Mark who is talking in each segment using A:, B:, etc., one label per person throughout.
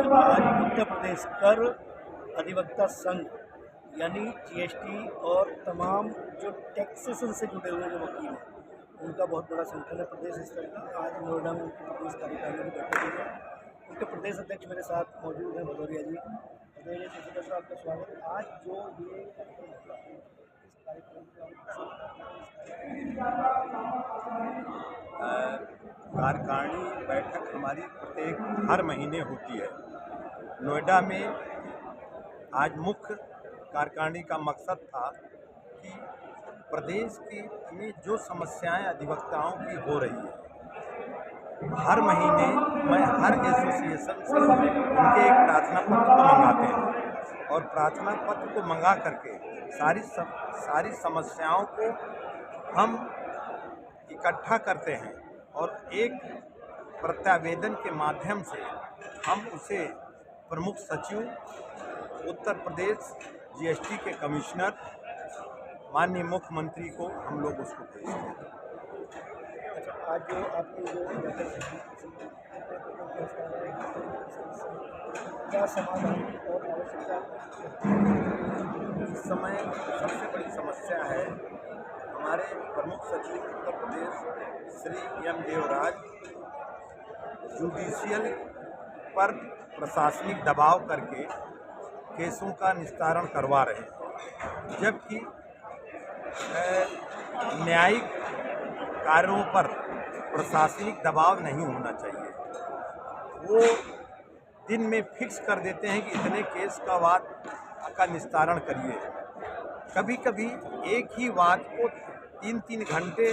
A: आज उत्तर प्रदेश कर अधिवक्ता संघ यानी जीएसटी और तमाम जो टैक्सेशन से जुड़े हुए जो वकील हैं उनका बहुत बड़ा संगठन है प्रदेश स्तर का। आज नोएडा में उनकी प्रदेश कार्यकारिणी की बैठक हुई है। उनके प्रदेश अध्यक्ष मेरे साथ मौजूद हैं भदौरिया जी। भदौरिया जी सबसे पहले आपका स्वागत है। आज जो ये इस
B: कार्यकारिणी बैठक हमारी प्रत्येक हर महीने होती है। नोएडा में आज मुख्य कार्यकारिणी का मकसद था कि प्रदेश में जो समस्याएं अधिवक्ताओं की हो रही है, हर महीने मैं हर एसोसिएशन से उनके एक प्रार्थना पत्र को मंगाते हैं और प्रार्थना पत्र को मंगा करके सारी समस्याओं को हम इकट्ठा करते हैं और एक प्रत्यावेदन के माध्यम से हम उसे प्रमुख सचिव उत्तर प्रदेश जीएसटी के कमिश्नर माननीय मुख्यमंत्री को हम लोग उसको भेजते हैं।
A: अच्छा, आज जो आपकी जो क्या समाधान और आवश्यकता
B: इस समय सबसे बड़ी समस्या है हमारे प्रमुख सचिव उत्तर प्रदेश श्री एम देवराज जुडिशियल पर प्रशासनिक दबाव करके केसों का निस्तारण करवा रहे हैं, जबकि न्यायिक कार्यों पर प्रशासनिक दबाव नहीं होना चाहिए। वो दिन में फिक्स कर देते हैं कि इतने केस का वाद का निस्तारण करिए। कभी कभी एक ही वाद को 3-3 घंटे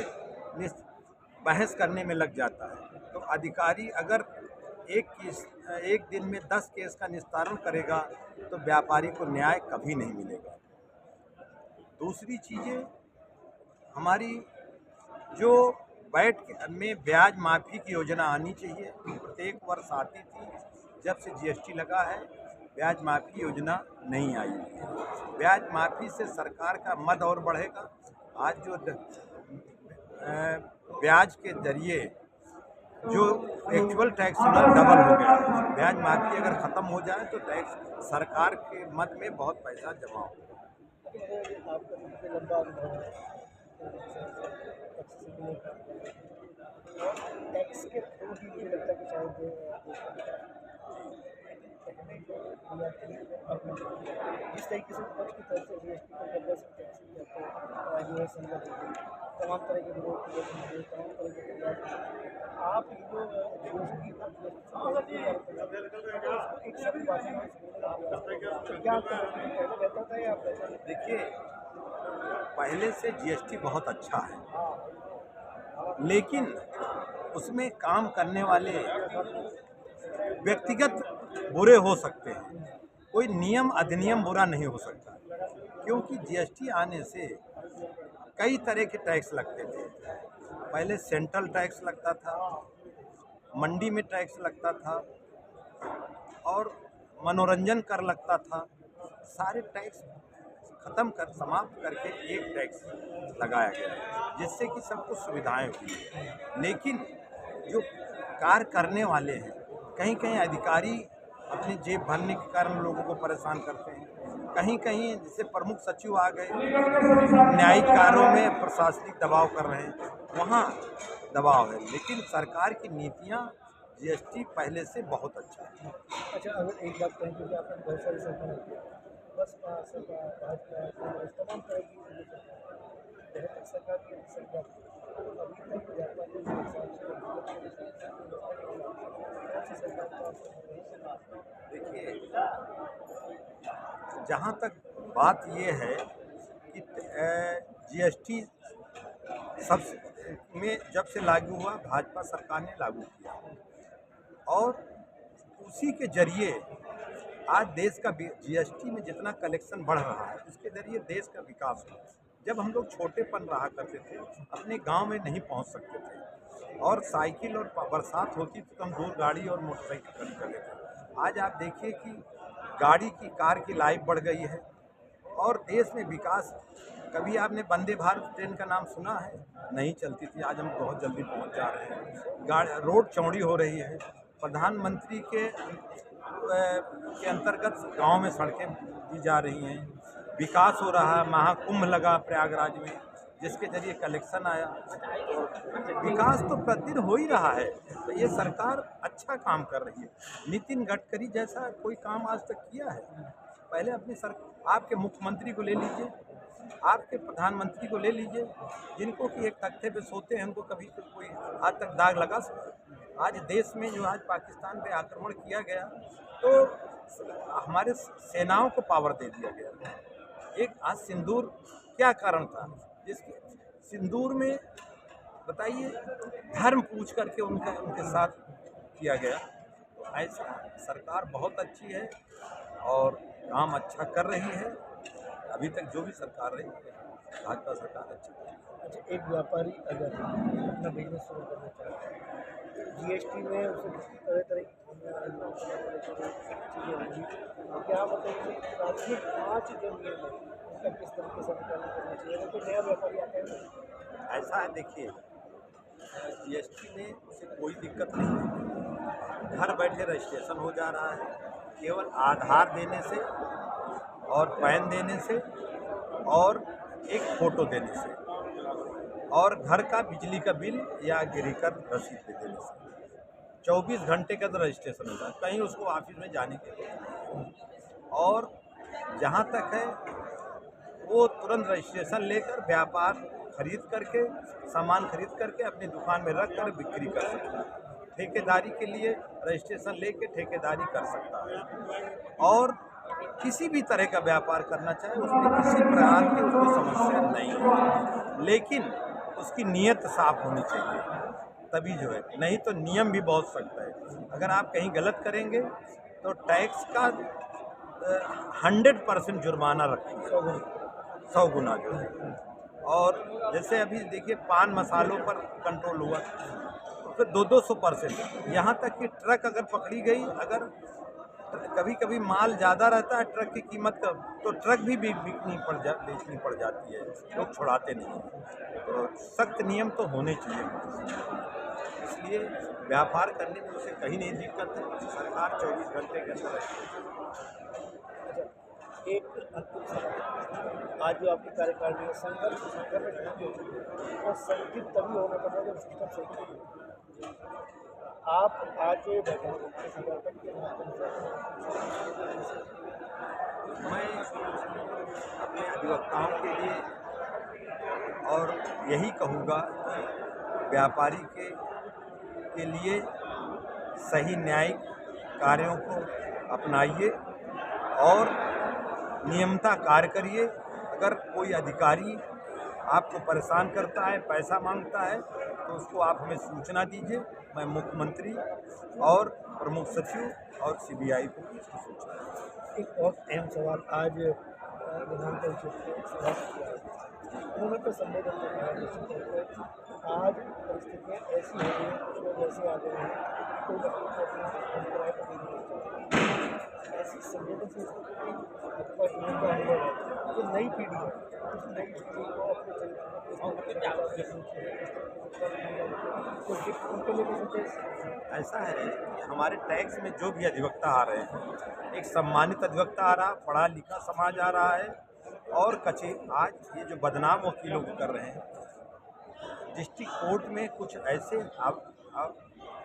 B: बहस करने में लग जाता है। तो अधिकारी अगर एक दिन में 10 केस का निस्तारण करेगा तो व्यापारी को न्याय कभी नहीं मिलेगा। दूसरी चीज़ें, हमारी जो बैठ में ब्याज माफ़ी की योजना आनी चाहिए, प्रत्येक वर्ष आती थी। जब से जीएसटी लगा है ब्याज माफ़ी योजना नहीं आई है। ब्याज माफ़ी से सरकार का मद और बढ़ेगा। आज जो ब्याज के जरिए जो एक्चुअल टैक्स डबल हो गया, ब्याज माफ़ी अगर ख़त्म हो जाए तो टैक्स सरकार के मद में बहुत पैसा जमा होगा।
A: आपका सबसे लंबा अनुभव है टैक्स के थ्रू ही मुझे लगता है कि शायद जिस तरीके से विपक्ष की तरफ से जीएसटी पर टैक्स जो है संगत हो गई, तमाम तरह के विरोध प्रदर्शन हुए, तमाम तरह के प्रयास। आप जो जीएसटी एक सभी भाषा में क्या पहले रहता था या
B: देखिए, पहले से जीएसटी बहुत अच्छा है, लेकिन उसमें काम करने वाले व्यक्तिगत बुरे हो सकते हैं। कोई नियम अधिनियम बुरा नहीं हो सकता, क्योंकि जीएसटी आने से कई तरह के टैक्स लगते थे। पहले सेंट्रल टैक्स लगता था, मंडी में टैक्स लगता था और मनोरंजन कर लगता था। सारे टैक्स ख़त्म कर समाप्त करके एक टैक्स लगाया गया, जिससे कि सबको सुविधाएं हुई। लेकिन जो कार्य करने वाले हैं, कहीं कहीं अधिकारी अपनी जेब भरने के कारण लोगों को परेशान करते हैं। कहीं कहीं जैसे प्रमुख सचिव आ गए, न्यायिक कार्यों में प्रशासनिक दबाव कर रहे हैं, वहाँ दबाव है। लेकिन सरकार की नीतियाँ जीएसटी पहले से बहुत अच्छा है।
A: अच्छा, अगर एक बात कहें कि आपने बहुत सारी सरकार बसपा सरकार, भाजपा, तमाम तरह की बेहतर सरकार की सरकार अभी तक व्यापारियों के
B: देखिए, जहाँ तक बात ये है कि जीएसटी सब में जब से लागू हुआ, भाजपा सरकार ने लागू किया और उसी के जरिए आज देश का जीएसटी में जितना कलेक्शन बढ़ रहा है, उसके जरिए देश का विकास हुआ। जब हम लोग छोटेपन रहा करते थे, अपने गांव में नहीं पहुंच सकते थे और साइकिल और बरसात होती तो हम दूर गाड़ी और मोटरसाइकिल खड़ी कर लेते। आज आप देखिए कि गाड़ी की, कार की लाइफ बढ़ गई है और देश में विकास। कभी आपने वंदे भारत ट्रेन का नाम सुना है? नहीं चलती थी, आज हम बहुत जल्दी पहुंच जा रहे हैं। रोड चौड़ी हो रही है। प्रधानमंत्री के के अंतर्गत गांव में सड़कें दी जा रही हैं, विकास हो रहा है, महाकुंभ लगा प्रयागराज में जिसके जरिए कलेक्शन आया, तो विकास तो प्रतिदिन हो ही रहा है। तो ये सरकार अच्छा काम कर रही है। नितिन गडकरी जैसा कोई काम आज तक किया है? पहले अपनी आपके मुख्यमंत्री को ले लीजिए, आपके प्रधानमंत्री को ले लीजिए, जिनको कि एक तख्ते पे सोते हैं, उनको कभी कोई आज तक दाग लगा सकता? आज देश में जो आज पाकिस्तान पे आक्रमण किया गया, तो हमारे सेनाओं को पावर दे दिया गया। एक आज सिंदूर क्या कारण था जिसके सिंदूर में बताइए धर्म पूछ करके उनके साथ किया गया। तो ऐसा सरकार बहुत अच्छी है और काम अच्छा कर रही है। अभी तक जो भी सरकार रही भाजपा सरकार अच्छी है।
A: अच्छा, एक व्यापारी अगर अपना बिजनेस शुरू करना चाहता है, जीएसटी में उसे तरह तरह की चीज़ें होंगी, तो क्या बताइए प्राथमिक 5 जो नियम है उसका किस तरीके से अनुपालन करना चाहिए अगर कोई नया व्यापारी आता है?
B: ऐसा है, देखिए जीएसटी में उसे कोई दिक्कत नहीं है, घर बैठे रजिस्ट्रेशन हो जा रहा है, केवल आधार देने से और पैन देने से और एक फ़ोटो देने से और घर का बिजली का बिल या गिरी कर रसीद पे देने से 24 घंटे के अंदर रजिस्ट्रेशन होता है। कहीं उसको ऑफिस में जाने के लिए, और जहाँ तक है वो तुरंत रजिस्ट्रेशन लेकर व्यापार खरीद करके सामान खरीद करके अपनी दुकान में रख कर बिक्री कर सकता है। ठेकेदारी के लिए रजिस्ट्रेशन लेके ठेकेदारी कर सकता है, और किसी भी तरह का व्यापार करना चाहे उसमें किसी प्रकार की उसको समस्या नहीं है, लेकिन उसकी नीयत साफ होनी चाहिए, तभी जो है, नहीं तो नियम भी बहुत सख्त है। अगर आप कहीं गलत करेंगे तो टैक्स का 100% जुर्माना रखेंगे, 100 गुना जो है। और जैसे अभी देखिए पान मसालों पर कंट्रोल हुआ, तो फिर 200-200%। यहाँ तक कि ट्रक अगर पकड़ी गई, अगर कभी कभी माल ज़्यादा रहता है ट्रक की कीमत का, तो ट्रक भी बेचनी पड़ जाती है, लोग छुड़ाते नहीं हैं। तो सख्त नियम तो होने चाहिए, इसलिए व्यापार करने में उसे कहीं नहीं दिक्कत है। सरकार 24 घंटे के अंदर
A: एक अंतिम सवाल, आज जो आपकी कार्यकारिणी है संघर्ष और संगठित तभी होना पड़ता है जब सिस्टम सही है। आप आज बैठक के संगठन के माध्यम से
B: मैं अपने अधिवक्ताओं के लिए और यही कहूँगा कि व्यापारी के लिए सही न्यायिक कार्यों को अपनाइए और नियमता कार्य करिए। अगर कोई अधिकारी आपको परेशान करता है, पैसा मांगता है, तो उसको आप हमें सूचना दीजिए। मैं मुख्यमंत्री और प्रमुख सचिव और सीबीआई को इसकी सूचना दूँगा।
A: एक बहुत अहम सवाल, आज विधान परिषद उन्होंने तो संबोधन में कहा आज परिस्थितियाँ ऐसी हो गई हैं, कुछ लोग ऐसे आ गए हैं कोई अपना अभिप्राय को नहीं, ऐसी संवेदनशील अनुभव है जो नई पीढ़ी है, उस नई पीढ़ी को अपने
B: ऐसा है कि हमारे टैक्स में जो भी अधिवक्ता आ रहे हैं, एक सम्मानित अधिवक्ता आ रहा, पढ़ा लिखा समाज आ रहा है, और आज ये जो बदनाम वकीलों को कर रहे हैं, डिस्ट्रिक्ट कोर्ट में कुछ ऐसे अब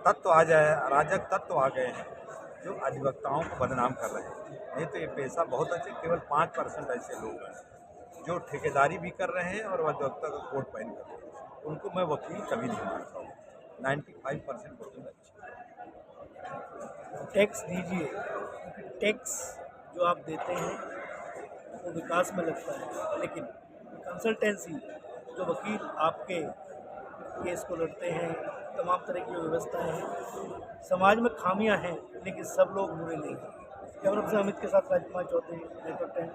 B: तत्व आ जाए, अराजक तत्व आ गए हैं जो अधिवक्ताओं को बदनाम कर रहे हैं। नहीं तो ये पेशा बहुत अच्छे, केवल 5% ऐसे लोग हैं जो ठेकेदारी भी कर रहे हैं और अधिवक्ता का कोट पहन कर रहे हैं, उनको मैं वकील कभी नहीं मानता हूँ। 95% वकील अच्छे।
A: टैक्स दीजिए, टैक्स जो आप देते हैं वो विकास में लगता है, लेकिन कंसल्टेंसी जो वकील आपके केस को लड़ते हैं, तमाम तरह की व्यवस्थाएं हैं, समाज में खामियां हैं, लेकिन सब लोग बुरे नहीं हैं। कैमरा पर्सन अमित के साथ राजकुमार चौधरी, नेटवर्क 10।